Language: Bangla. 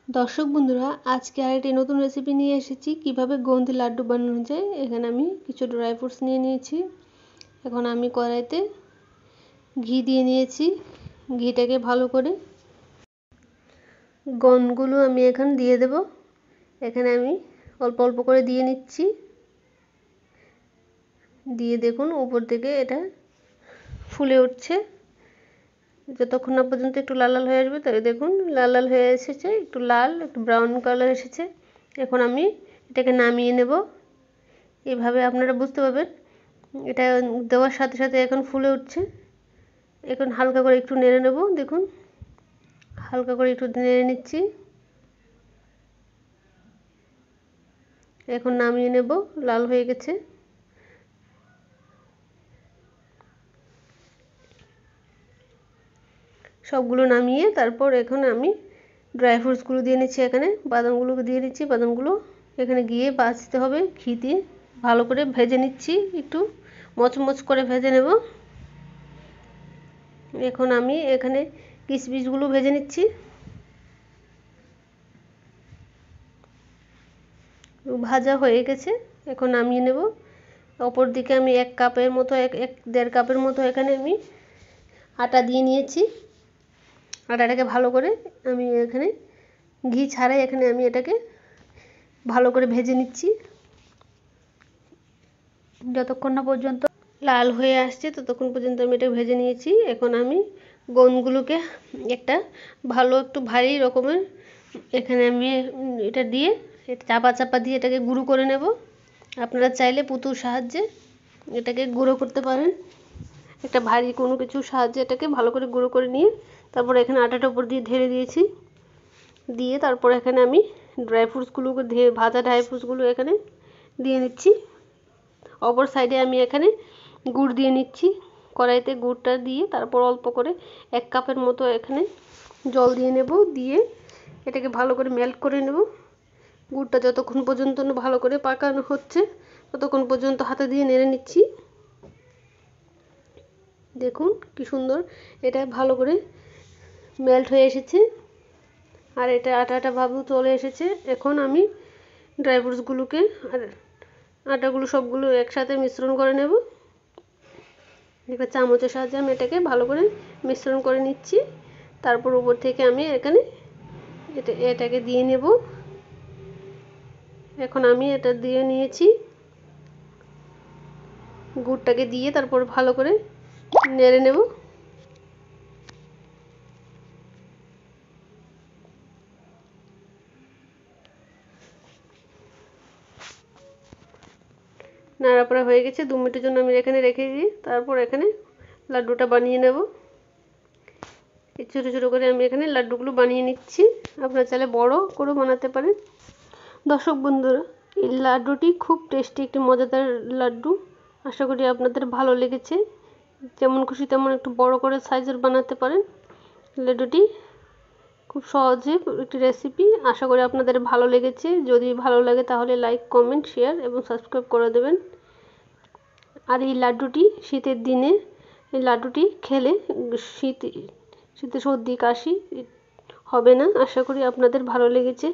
দর্শক বন্ধুরা, আজকে আরেকটি নতুন রেসিপি নিয়ে এসেছি কিভাবে গোঁদ লাড্ডু বানানো যায়। এখানে আমি কিছু ড্রাই ফ্রুটস নিয়ে নিয়েছি। এখন আমি কড়াইতে ঘি দিয়ে নিয়েছি। ঘিটাকে ভালো করে গোঁদগুলো আমি এখন দিয়ে দেব। এখানে আমি অল্প অল্প করে দিয়ে নিচ্ছি। দিয়ে দেখুন উপর থেকে এটা ফুলে উঠছে। যতক্ষণ না পর্যন্ত একটু লাল লাল হয়ে আসবে, তাই দেখুন লাল লাল হয়ে এসেছে, একটু লাল একটু ব্রাউন কালার এসেছে। এখন আমি এটাকে নামিয়ে নেব। এভাবে আপনারা বুঝতে পারবেন এটা দেওয়ার সাথে সাথে এখন ফুলে উঠছে। এখন হালকা করে একটু নেড়ে নেব। দেখুন হালকা করে একটু নেড়ে নিচ্ছি। এখন নামিয়ে নেব, লাল হয়ে গেছে। সবগুলো নামিয়ে তারপর এখন আমি ড্রাই ফ্রুটসগুলো দিয়ে নিচ্ছি। এখানে বাদামগুলোকে দিয়ে নিচ্ছি। বাদামগুলো এখানে গিয়ে ভাজতে হবে, ঘি দিয়ে ভালো করে ভেজে নিচ্ছি। একটু মচমচ করে ভেজে নেব। এখন আমি এখানে কিশমিশগুলো ভেজে নিচ্ছি। ভাজা হয়ে গেছে, এখন নামিয়ে নেব। অপর দিকে আমি এক দেড় কাপের মতো এখানে আমি আটা দিয়ে নিয়েছি। আটাটাকে ভালো করে আমি এখানে ঘি ছাড়াই এখানে আমি এটাকে ভালো করে ভেজে নিচ্ছি। যতক্ষণ না পর্যন্ত লাল হয়ে আসছে ততক্ষণ পর্যন্ত আমি এটা ভেজে নিয়েছি। এখন আমি গোঁদগুলোকে একটু ভারী রকমের এখানে আমি এটা দিয়ে চাপা চাপা দিয়ে এটাকে গুঁড়ো করে নেব। আপনারা চাইলে পুতুর সাহায্যে এটাকে গুঁড়ো করতে পারেন। একটা ভারী কোনো কিছুর সাহায্যে এটাকে ভালো করে গুঁড়ো করে নিয়ে তারপর এখানে আটাটা উপর দিয়ে ঢেলে দিয়েছি। দিয়ে তারপর এখানে আমি ভাজা ড্রাই ফ্রুটসগুলো এখানে দিয়ে নিচ্ছি। অপর সাইডে আমি এখানে গুড় দিয়ে নিচ্ছি। কড়াইতে গুড়টা দিয়ে তারপর অল্প করে 1 কাপের মতো এখানে জল দিয়ে নেব। দিয়ে এটাকে ভালো করে মেল্ট করে নেব। গুড়টা যতক্ষণ পর্যন্ত ভালো করে পাকানো হচ্ছে ততক্ষণ পর্যন্ত হাতে দিয়ে নেড়ে নিচ্ছি। দেখুন কি সুন্দর এটা ভালো করে মেল্ট হয়ে এসেছে আর এটা আটা ভাবও চলে এসেছে। এখন আমি ড্রাই ফ্রুটসগুলোকে আর আটাগুলো সবগুলো একসাথে মিশ্রণ করে নেব। একটা চামচের সাহায্যে আমি এটাকে ভালো করে মিশ্রণ করে নিচ্ছি। তারপর উপর থেকে আমি এখানে এটাকে দিয়ে নেব। এখন আমি এটা দিয়ে নিয়েছি। গুড়টাকে দিয়ে তারপর ভালো করে নেড়ে নেব। নাড়াপাড়া হয়ে গেছে। 2 মিনিটের জন্য আমি এখানে রেখে দিই। তারপর এখানে লাড্ডুটা বানিয়ে নেব। ছোটো ছোটো করে আমি এখানে লাড্ডুগুলো বানিয়ে নিচ্ছি। আপনারা চাইলে বড় করেও বানাতে পারেন। দর্শক বন্ধুরা, এই লাড্ডুটি খুব টেস্টি একটি মজাদার লাড্ডু। আশা করি আপনাদের ভালো লেগেছে। যেমন খুশি তেমন একটু বড় করে সাইজের বানাতে পারেন। লাড্ডুটি খুব সহজে একটি রেসিপি। আশা করি আপনাদের ভালো লেগেছে। যদি ভালো লাগে তাহলে লাইক, কমেন্ট, শেয়ার এবং সাবস্ক্রাইব করে দেবেন। আর এই লাড্ডুটি শীতের দিনে এই লাড্ডুটি খেলে শীতে সর্দি কাশি হবে না। আশা করি আপনাদের ভালো লেগেছে।